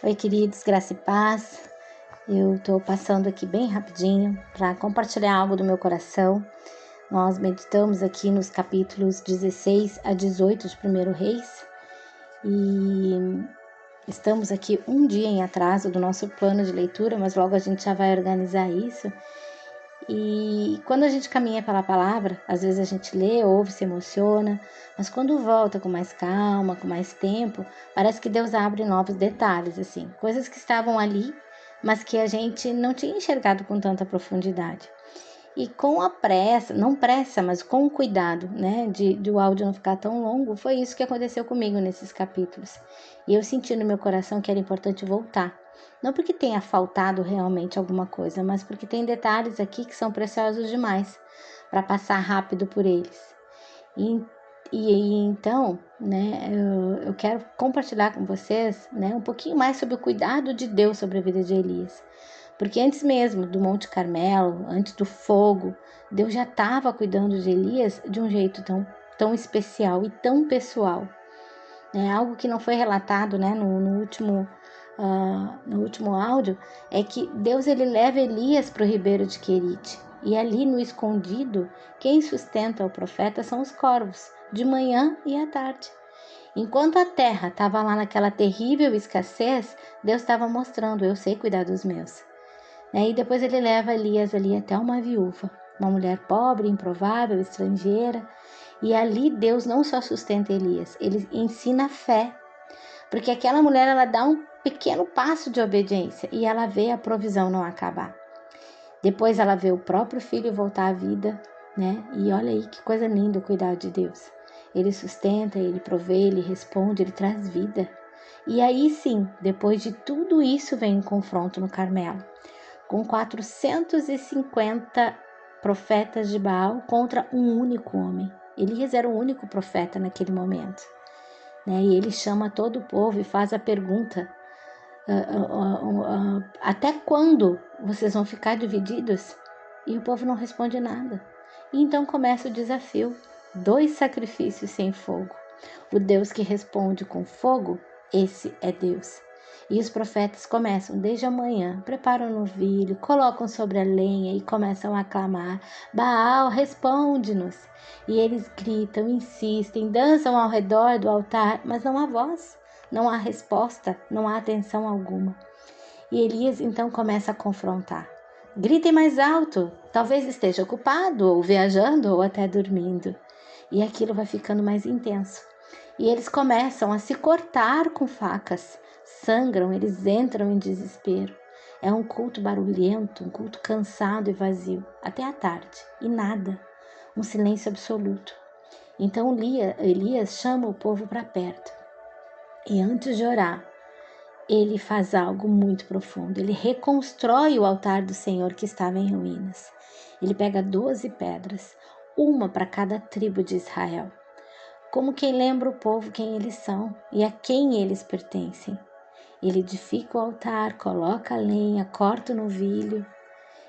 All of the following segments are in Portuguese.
Oi, queridos, graça e paz. Eu estou passando aqui bem rapidinho para compartilhar algo do meu coração. Nós meditamos aqui nos capítulos 16 a 18 de 1 Reis e estamos aqui um dia em atraso do nosso plano de leitura, mas logo a gente já vai organizar isso. E quando a gente caminha pela palavra, às vezes a gente lê, ouve, se emociona, mas quando volta com mais calma, com mais tempo, parece que Deus abre novos detalhes, assim, coisas que estavam ali, mas que a gente não tinha enxergado com tanta profundidade. E com a pressa, não pressa, mas com o cuidado, né, de o áudio não ficar tão longo, foi isso que aconteceu comigo nesses capítulos. E eu senti no meu coração que era importante voltar. Não porque tenha faltado realmente alguma coisa, mas porque tem detalhes aqui que são preciosos demais para passar rápido por eles. Então, né, eu quero compartilhar com vocês, né, um pouquinho mais sobre o cuidado de Deus sobre a vida de Elias. Porque antes mesmo do Monte Carmelo, antes do fogo, Deus já estava cuidando de Elias de um jeito tão especial e tão pessoal. Algo que não foi relatado, né, no último áudio, é que Deus ele leva Elias para o ribeiro de Querite. E ali no escondido, quem sustenta o profeta são os corvos, de manhã e à tarde. Enquanto a terra estava lá naquela terrível escassez, Deus estava mostrando, eu sei cuidar dos meus. E depois ele leva Elias ali até uma viúva, uma mulher pobre, improvável, estrangeira. E ali Deus não só sustenta Elias, ele ensina a fé. Porque aquela mulher, ela dá um pequeno passo de obediência e ela vê a provisão não acabar. Depois ela vê o próprio filho voltar à vida, né? E olha aí que coisa linda o cuidado de Deus. Ele sustenta, ele provê, ele responde, ele traz vida. E aí sim, depois de tudo isso vem um confronto no Carmelo, com 450 profetas de Baal contra um único homem. Elias era o único profeta naquele momento. E ele chama todo o povo e faz a pergunta: até quando vocês vão ficar divididos? E o povo não responde nada. E então começa o desafio: 2 sacrifícios sem fogo. O Deus que responde com fogo, esse é Deus. E os profetas começam desde a manhã, preparam o novilho, colocam sobre a lenha e começam a clamar: Baal, responde-nos! E eles gritam, insistem, dançam ao redor do altar, mas não há voz, não há resposta, não há atenção alguma. E Elias então começa a confrontar. Gritem mais alto, talvez esteja ocupado, ou viajando, ou até dormindo. E aquilo vai ficando mais intenso. E eles começam a se cortar com facas, sangram, eles entram em desespero. É um culto barulhento, um culto cansado e vazio, até a tarde, e nada, um silêncio absoluto. Então Elias chama o povo para perto, e antes de orar, ele faz algo muito profundo. Ele reconstrói o altar do Senhor que estava em ruínas. Ele pega 12 pedras, uma para cada tribo de Israel, como quem lembra o povo quem eles são e a quem eles pertencem. Ele edifica o altar, coloca a lenha, corta o novilho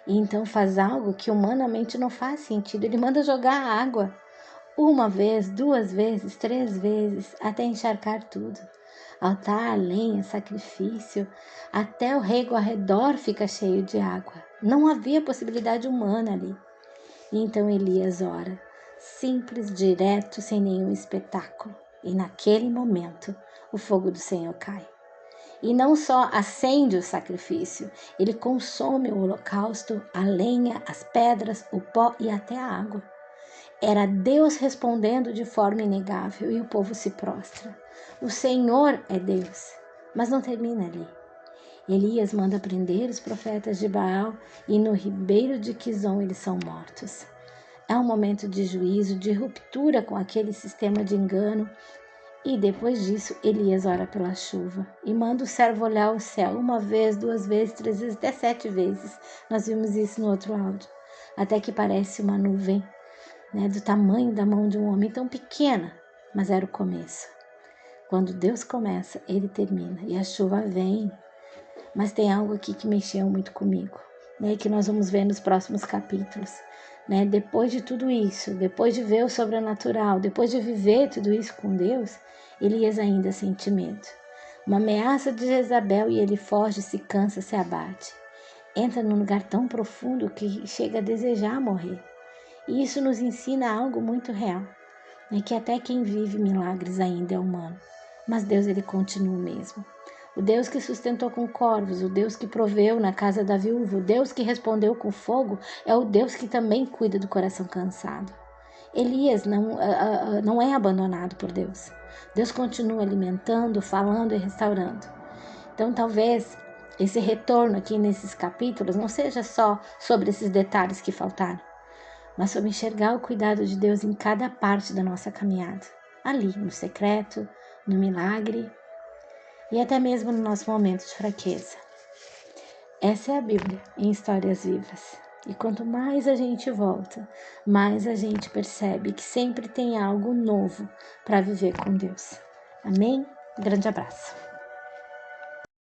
e então faz algo que humanamente não faz sentido. Ele manda jogar água, uma vez, 2 vezes, 3 vezes, até encharcar tudo. Altar, lenha, sacrifício, até o rego ao redor fica cheio de água. Não havia possibilidade humana ali. E então Elias ora, simples, direto, sem nenhum espetáculo. E naquele momento, o fogo do Senhor cai. E não só acende o sacrifício, ele consome o holocausto, a lenha, as pedras, o pó e até a água. Era Deus respondendo de forma inegável e o povo se prostra. O Senhor é Deus, mas não termina ali. Elias manda prender os profetas de Baal e no ribeiro de Quizon eles são mortos. É um momento de juízo, de ruptura com aquele sistema de engano. E depois disso, Elias ora pela chuva e manda o servo olhar o céu 1 vez, 2 vezes, 3 vezes, até 7 vezes. Nós vimos isso no outro áudio. Até que parece uma nuvem, do tamanho da mão de um homem, tão pequena, mas era o começo. Quando Deus começa, Ele termina e a chuva vem. Mas tem algo aqui que mexeu muito comigo, que nós vamos ver nos próximos capítulos. Depois de tudo isso, depois de ver o sobrenatural, depois de viver tudo isso com Deus, Elias ainda sente medo. Uma ameaça de Jezabel e ele foge, se cansa, se abate. Entra num lugar tão profundo que chega a desejar morrer. E isso nos ensina algo muito real, né? Que até quem vive milagres ainda é humano. Mas Deus, ele continua o mesmo. O Deus que sustentou com corvos, o Deus que proveu na casa da viúva, o Deus que respondeu com fogo, é o Deus que também cuida do coração cansado. Elias não é abandonado por Deus. Deus continua alimentando, falando e restaurando. Então, talvez esse retorno aqui nesses capítulos não seja só sobre esses detalhes que faltaram, mas sobre enxergar o cuidado de Deus em cada parte da nossa caminhada. Ali, no secreto, no milagre e até mesmo no nosso momento de fraqueza. Essa é a Bíblia em histórias vivas. E quanto mais a gente volta, mais a gente percebe que sempre tem algo novo para viver com Deus. Amém? Grande abraço.